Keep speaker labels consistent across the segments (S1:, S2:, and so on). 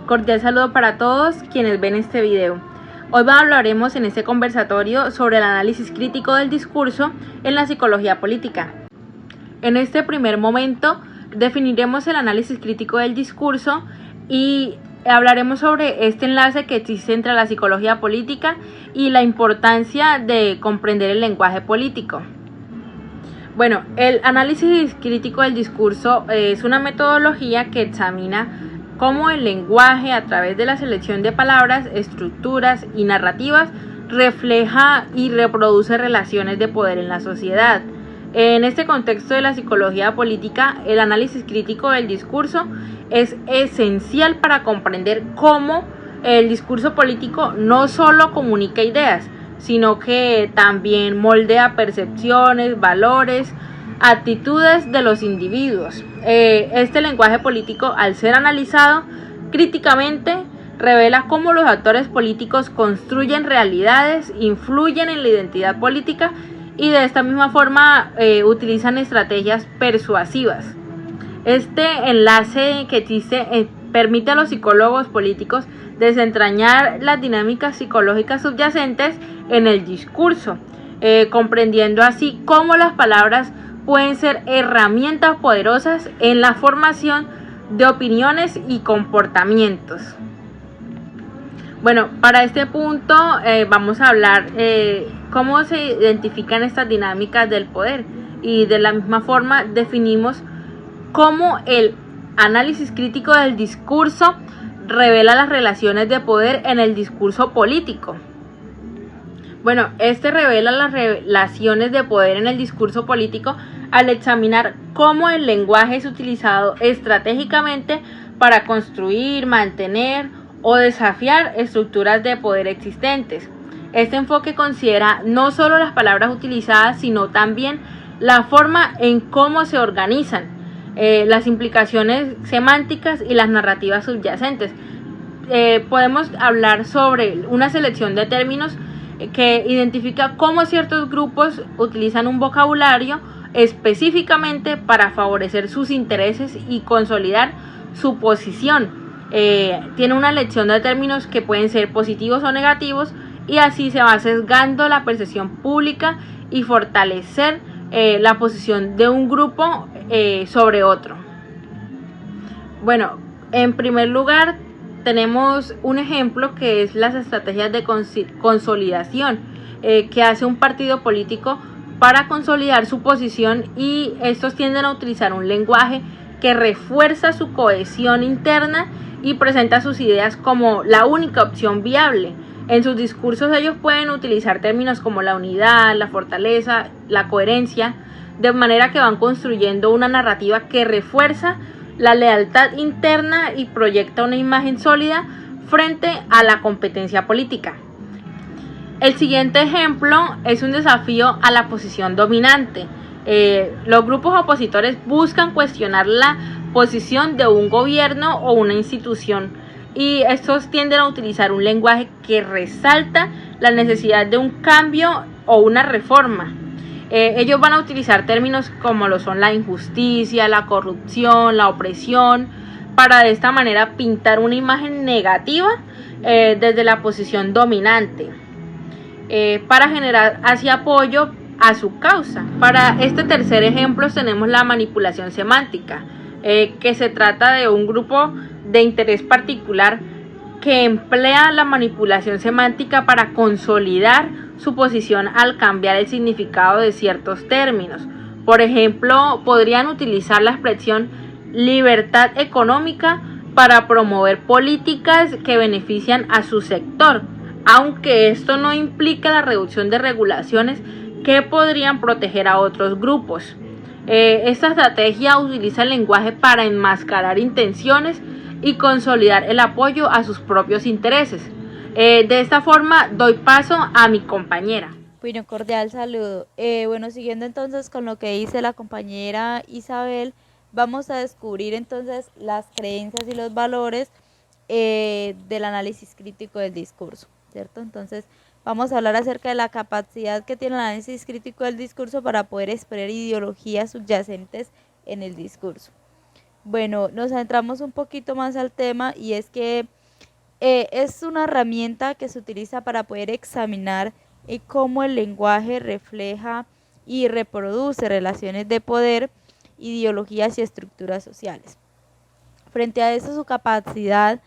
S1: Cordial saludo para todos quienes ven este video. Hoy hablaremos en este conversatorio sobre el análisis crítico del discurso en la psicología política. En este primer momento definiremos el análisis crítico del discurso y hablaremos sobre este enlace que existe entre la psicología política y la importancia de comprender el lenguaje político. Bueno, el análisis crítico del discurso es una metodología que examina cómo el lenguaje, a través de la selección de palabras, estructuras y narrativas, refleja y reproduce relaciones de poder en la sociedad. En este contexto de la psicología política, el análisis crítico del discurso es esencial para comprender cómo el discurso político no solo comunica ideas, sino que también moldea percepciones, valores, actitudes de los individuos. Este lenguaje político, al ser analizado críticamente, revela cómo los actores políticos construyen realidades, influyen en la identidad política y de esta misma forma utilizan estrategias persuasivas. Este enlace que existe permite a los psicólogos políticos desentrañar las dinámicas psicológicas subyacentes en el discurso, comprendiendo así cómo las palabras pueden ser herramientas poderosas en la formación de opiniones y comportamientos. Bueno, para este punto vamos a hablar cómo se identifican estas dinámicas del poder, y de la misma forma definimos cómo el análisis crítico del discurso revela las relaciones de poder en el discurso político. Bueno, este revela las relaciones de poder en el discurso político al examinar cómo el lenguaje es utilizado estratégicamente para construir, mantener o desafiar estructuras de poder existentes. Este enfoque considera no solo las palabras utilizadas, sino también la forma en cómo se organizan, las implicaciones semánticas y las narrativas subyacentes. Podemos hablar sobre una selección de términos que identifica cómo ciertos grupos utilizan un vocabulario específicamente para favorecer sus intereses y consolidar su posición. Tiene una elección de términos que pueden ser positivos o negativos, y así se va sesgando la percepción pública y fortalecer la posición de un grupo sobre otro. Bueno, en primer lugar tenemos un ejemplo que es las estrategias de consolidación que hace un partido político para consolidar su posición, y estos tienden a utilizar un lenguaje que refuerza su cohesión interna y presenta sus ideas como la única opción viable. En sus discursos ellos pueden utilizar términos como la unidad, la fortaleza, la coherencia, de manera que van construyendo una narrativa que refuerza la lealtad interna y proyecta una imagen sólida frente a la competencia política. El siguiente ejemplo es un desafío a la posición dominante. Los grupos opositores buscan cuestionar la posición de un gobierno o una institución, y estos tienden a utilizar un lenguaje que resalta la necesidad de un cambio o una reforma. Ellos van a utilizar términos como lo son la injusticia, la corrupción, la opresión, para de esta manera pintar una imagen negativa desde la posición dominante, para generar así apoyo a su causa. Para este tercer ejemplo tenemos la manipulación semántica, que se trata de un grupo de interés particular que emplea la manipulación semántica para consolidar su posición al cambiar el significado de ciertos términos. Por ejemplo, podrían utilizar la expresión libertad económica para promover políticas que benefician a su sector, aunque esto no implica la reducción de regulaciones que podrían proteger a otros grupos. Esta estrategia utiliza el lenguaje para enmascarar intenciones y consolidar el apoyo a sus propios intereses. De esta forma doy paso a mi compañera.
S2: Bueno, cordial saludo. Bueno, siguiendo entonces con lo que dice la compañera Isabel, vamos a descubrir entonces las creencias y los valores del análisis crítico del discurso, ¿cierto? Entonces vamos a hablar acerca de la capacidad que tiene el análisis crítico del discurso para poder expresar ideologías subyacentes en el discurso. Bueno, nos centramos un poquito más al tema, y es que Es una herramienta que se utiliza para poder examinar cómo el lenguaje refleja y reproduce relaciones de poder, ideologías y estructuras sociales. Frente a eso, su capacidad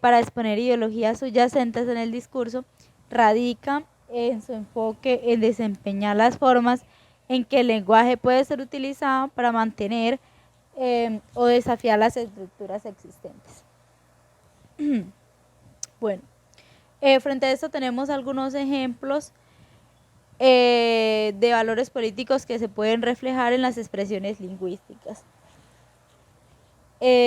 S2: para exponer ideologías subyacentes en el discurso radica en su enfoque en desempeñar las formas en que el lenguaje puede ser utilizado para mantener o desafiar las estructuras existentes. Bueno, frente a esto tenemos algunos ejemplos de valores políticos que se pueden reflejar en las expresiones lingüísticas.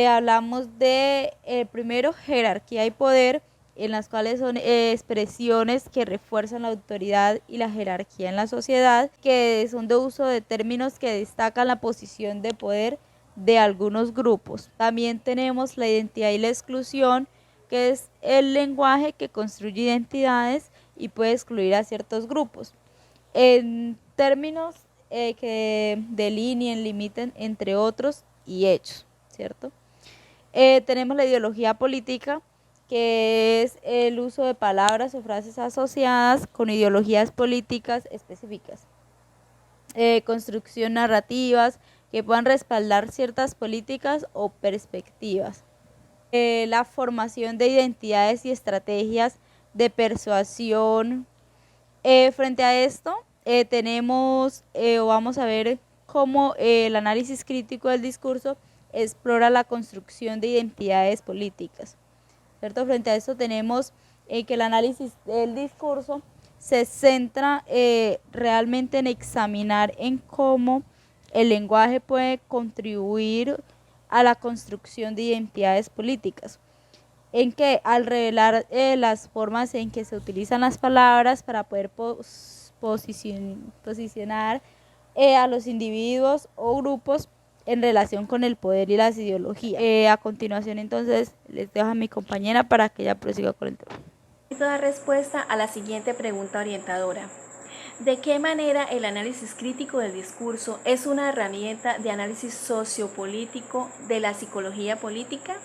S2: Hablamos de, primero, jerarquía y poder, en las cuales son expresiones que refuerzan la autoridad y la jerarquía en la sociedad, que son de uso de términos que destacan la posición de poder de algunos grupos. También tenemos la identidad y la exclusión, que es el lenguaje que construye identidades y puede excluir a ciertos grupos. En términos que delineen, limiten entre otros y hechos, ¿cierto? Tenemos la ideología política, que es el uso de palabras o frases asociadas con ideologías políticas específicas. Construcción narrativas que puedan respaldar ciertas políticas o perspectivas. La formación de identidades y estrategias de persuasión. Frente a esto, tenemos o vamos a ver cómo el análisis crítico del discurso explora la construcción de identidades políticas, ¿cierto? Frente a esto tenemos que el análisis del discurso se centra realmente en examinar en cómo el lenguaje puede contribuir a la construcción de identidades políticas, en que al revelar las formas en que se utilizan las palabras para poder posicionar a los individuos o grupos en relación con el poder y las ideologías. A continuación, entonces, les dejo a mi compañera para que ella prosiga con el tema.
S3: Dar respuesta a la siguiente pregunta orientadora. ¿De qué manera el análisis crítico del discurso es una herramienta de análisis sociopolítico de la psicología política?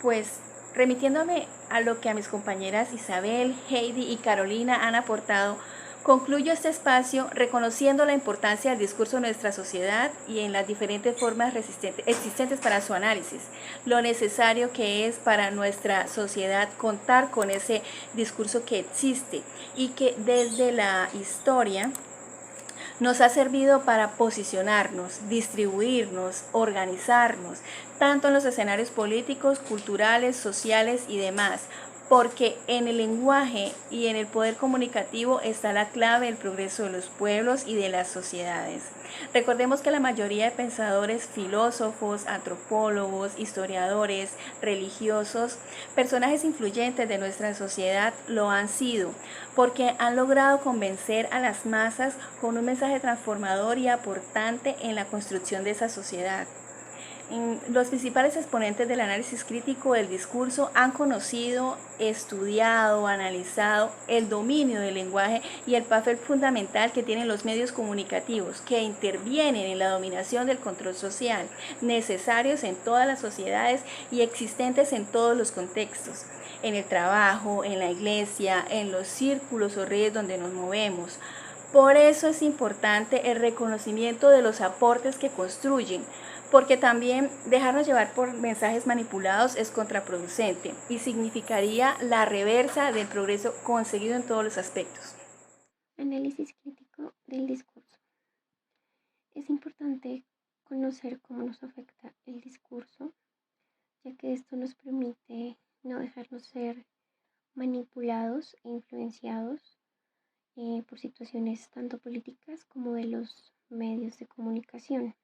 S3: Pues remitiéndome a lo que a mis compañeras Isabel, Heidi y Carolina han aportado, concluyo este espacio reconociendo la importancia del discurso en nuestra sociedad y en las diferentes formas existentes para su análisis, lo necesario que es para nuestra sociedad contar con ese discurso que existe y que desde la historia nos ha servido para posicionarnos, distribuirnos, organizarnos, tanto en los escenarios políticos, culturales, sociales y demás, porque en el lenguaje y en el poder comunicativo está la clave del progreso de los pueblos y de las sociedades. Recordemos que la mayoría de pensadores, filósofos, antropólogos, historiadores, religiosos, personajes influyentes de nuestra sociedad lo han sido, porque han logrado convencer a las masas con un mensaje transformador y aportante en la construcción de esa sociedad. Los principales exponentes del análisis crítico del discurso han conocido, estudiado, analizado el dominio del lenguaje y el papel fundamental que tienen los medios comunicativos que intervienen en la dominación del control social, necesarios en todas las sociedades y existentes en todos los contextos, en el trabajo, en la iglesia, en los círculos o redes donde nos movemos. Por eso es importante el reconocimiento de los aportes que construyen, porque también dejarnos llevar por mensajes manipulados es contraproducente y significaría la reversa del progreso conseguido en todos los aspectos.
S4: Análisis crítico del discurso. Es importante conocer cómo nos afecta el discurso, ya que esto nos permite no dejarnos ser manipulados e influenciados por situaciones tanto políticas como de los medios de comunicación,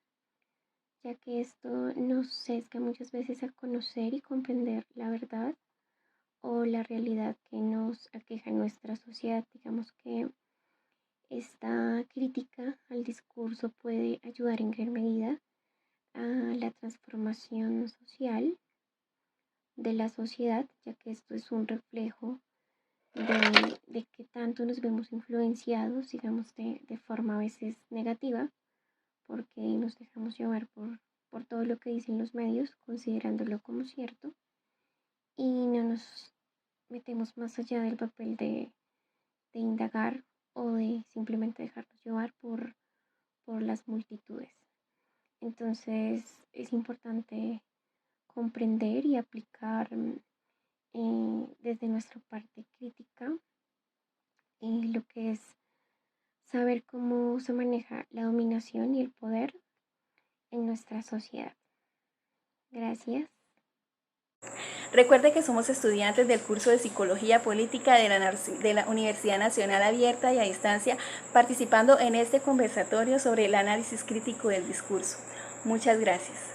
S4: ya que esto nos sesga muchas veces a conocer y comprender la verdad o la realidad que nos aqueja en nuestra sociedad. Digamos que esta crítica al discurso puede ayudar en gran medida a la transformación social de la sociedad, ya que esto es un reflejo de que tanto nos vemos influenciados, digamos, de forma a veces negativa, porque nos dejamos llevar por todo lo que dicen los medios, considerándolo como cierto, y no nos metemos más allá del papel de indagar o de simplemente dejarnos llevar por las multitudes. Entonces es importante comprender y aplicar desde nuestra parte crítica lo que es saber cómo se maneja la dominación y el poder en nuestra sociedad. Gracias.
S3: Recuerde que somos estudiantes del curso de Psicología Política de la Universidad Nacional Abierta y a Distancia, participando en este conversatorio sobre el análisis crítico del discurso. Muchas gracias.